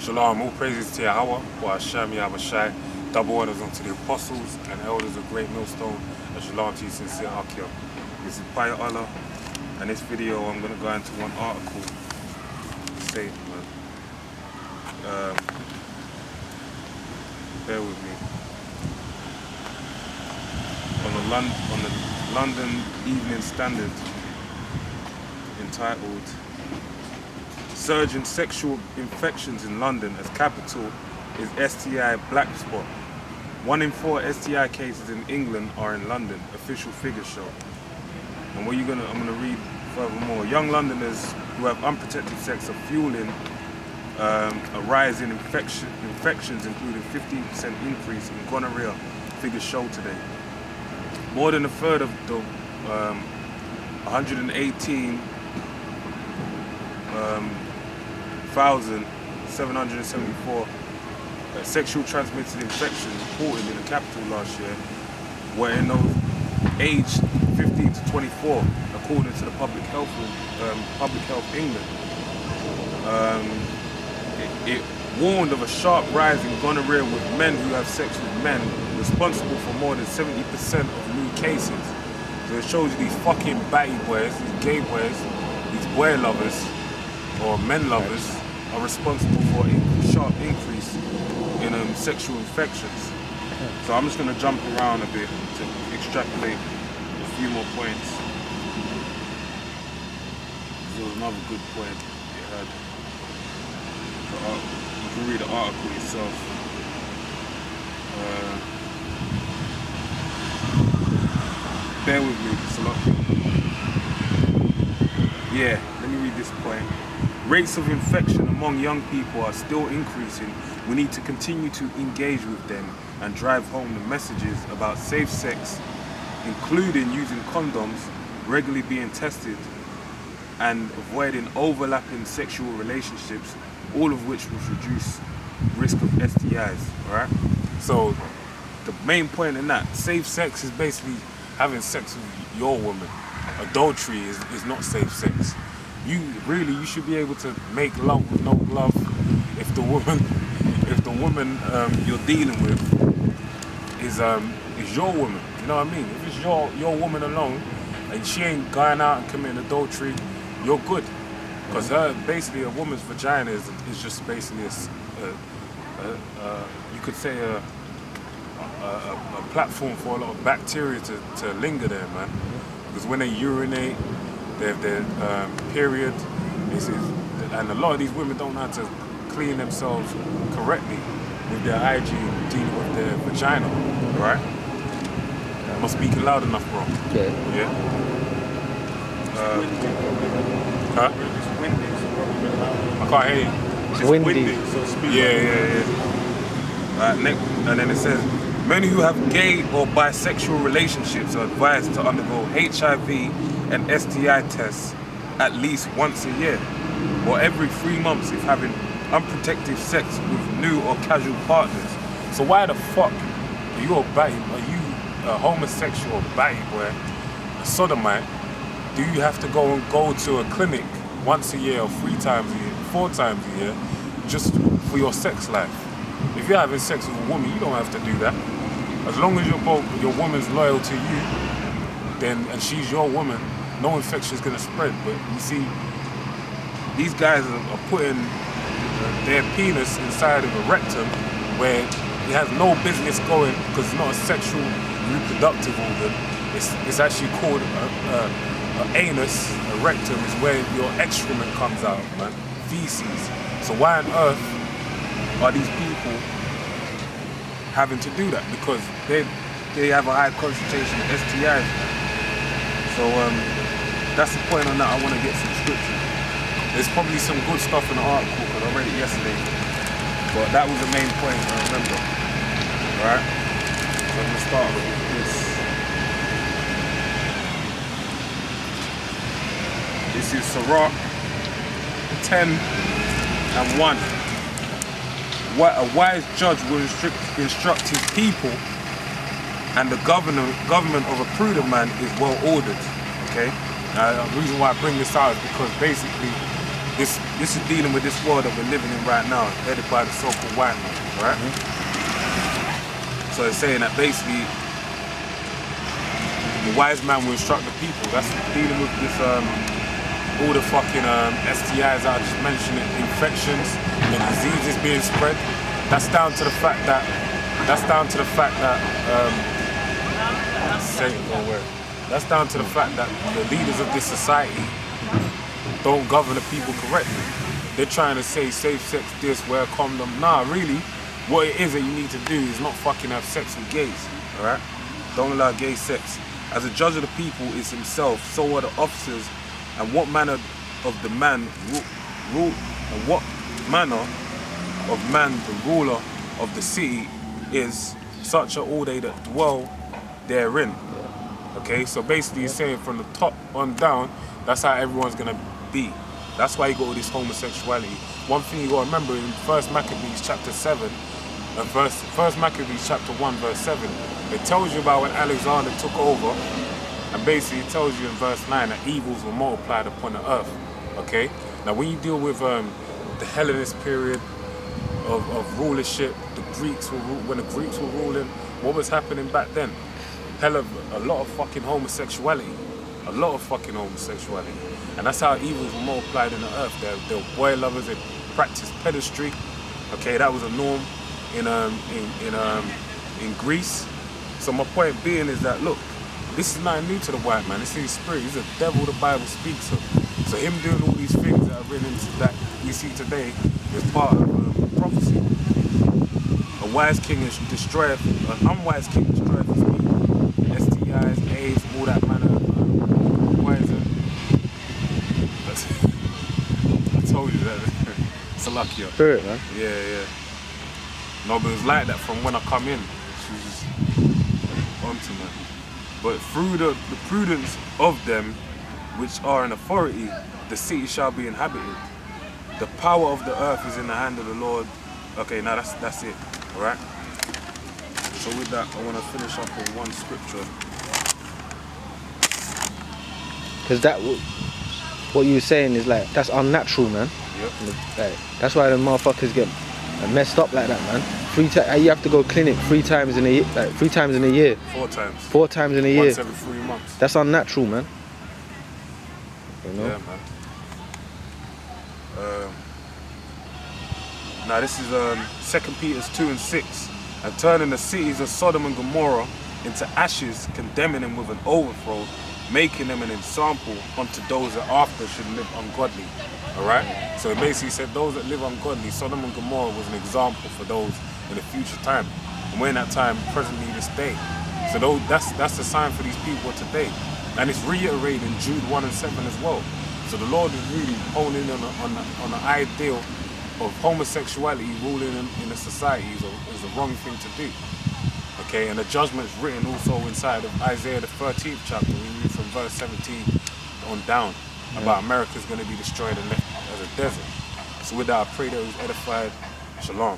Shalom, all praises to Yahweh, wa Hashem Yahushai, double honors unto the apostles and elders of Great Millstone, and shalom to you sincere Akia. This is Paya Allah, and this video I'm going to go into one article statement. Bear with me. On the London Evening Standard, entitled Surge in Sexual Infections in London as Capital is STI Black Spot. 1 in 4 STI cases in England are in London, official figures show. And I'm gonna read furthermore. Young Londoners who have unprotected sex are fueling a rise in infections, including 15% increase in gonorrhea, figures show today. More than a third of the 118,774 sexual transmitted infections reported in the capital last year were in those aged 15 to 24, according to the Public Health England. It warned of a sharp rise in gonorrhea with men who have sex with men, responsible for more than 70% of new cases. So it shows you these fucking batty boys, these gay boys, these boy lovers or men lovers are responsible for a sharp increase in sexual infections. So I'm just going to jump around a bit to extrapolate a few more points. This was another good point it had. You can read the article yourself. Bear with me, it's a lot. Yeah, let me read this point. Rates of infection among young people are still increasing. We need to continue to engage with them and drive home the messages about safe sex, including using condoms, regularly being tested, and avoiding overlapping sexual relationships, all of which will reduce risk of STIs, alright? So the main point in that, safe sex is basically having sex with your woman. Adultery is not safe sex. You should be able to make love with no glove if the woman you're dealing with is your woman. You know what I mean? If it's your woman alone and she ain't going out and committing adultery, you're good. Because basically a woman's vagina is just basically you could say a platform for a lot of bacteria to linger there, man. Because when they urinate, their period, and a lot of these women don't know how to clean themselves correctly with their hygiene, dealing with their vagina, right? Am I speaking loud enough, bro? Okay. Yeah? Huh? It's windy, so I can't hear you. it's windy, so speak. Yeah. And then it says, many who have gay or bisexual relationships are advised to undergo HIV and STI tests at least once a year, or every 3 months if having unprotected sex with new or casual partners. So why the fuck are you a homosexual batty boy, a sodomite? Do you have to go to a clinic once a year or 3 times a year, 4 times a year, just for your sex life? If you're having sex with a woman, you don't have to do that. As long as your woman's loyal to you, and she's your woman, no infection is gonna spread. But you see, these guys are putting their penis inside of a rectum where it has no business going, because it's not a sexual reproductive organ. It's actually called an anus. A rectum is where your excrement comes out, man, feces. So why on earth are these people having to do that? Because they have a high concentration of STIs. So that's the point on that. I want to get some scripture. There's probably some good stuff in the article because I read it yesterday, but that was the main point I remember. Alright? So I'm gonna start with this. This is Sirach 10:1. A wise judge will instruct his people, and the government of a prudent man is well ordered. Okay? The reason why I bring this out is because basically this is dealing with this world that we're living in right now, headed by the so-called white man, right? So it's saying that basically the wise man will instruct the people. That's dealing with this, all the fucking STIs I just mentioned, infections and diseases being spread. That's down to the fact that That's down to the fact that the leaders of this society don't govern the people correctly. They're trying to say safe sex this, wear a condom. Nah, really, what it is that you need to do is not fucking have sex with gays, alright? Don't allow gay sex. As a judge of the people is himself, so are the officers, and what manner of the man rule, and what manner of man the ruler of the city is, such are all they that dwell therein. Okay, so basically he's saying from the top on down, that's how everyone's gonna be. That's why you got all this homosexuality. One thing you gotta remember in 1 Maccabees chapter 7, 1 Maccabees chapter 1 verse 7, it tells you about when Alexander took over, and basically it tells you in verse 9 that evils were multiplied upon the earth. Okay, now when you deal with the Hellenist period of rulership, when the Greeks were ruling, what was happening back then? A lot of fucking homosexuality. A lot of fucking homosexuality. And that's how evils were multiplied in the earth. They were boy lovers, they practiced pedestry. Okay, that was a norm in Greece. So my point being is that, look, this is not new to the white man. This is his spirit. He's a devil the Bible speaks of. So him doing all these things that are written that we see today is part of prophecy. A wise king is destroyed, an unwise king destroyed his people. STIs, AIDS, all that manner of poison. I told you that. Salakia. Spirit, man. Yeah. No, but it was like that from when I come in. She was just onto me. But through the prudence of them which are in authority, the city shall be inhabited. The power of the earth is in the hand of the Lord. Okay, now that's it. Alright? So with that, I want to finish up with one scripture. Because what you were saying is like, that's unnatural, man. Yep. Like, that's why the motherfuckers get messed up like that, man. You have to go clinic 3 times in a year, like 3 times in a year. 4 times. 4 times in a year. Once every 3 months. That's unnatural, man. You know? Yeah, man. Now this is 2 Peter 2:6. And turning the cities of Sodom and Gomorrah into ashes, condemning them with an overthrow, making them an example unto those that after should live ungodly. Alright? So it basically said those that live ungodly, Sodom and Gomorrah was an example for those in the future time. And we're in that time presently this day. So that's the sign for these people today. And it's reiterated in Jude 1 and 7 as well. So the Lord is really honing in on the ideal of homosexuality ruling in a society is the wrong thing to do. Okay, and the judgment's written also inside of Isaiah the 13th chapter. We read from verse 17 on down about America's going to be destroyed and left as a desert. So with that, I pray that it was edified. Shalom.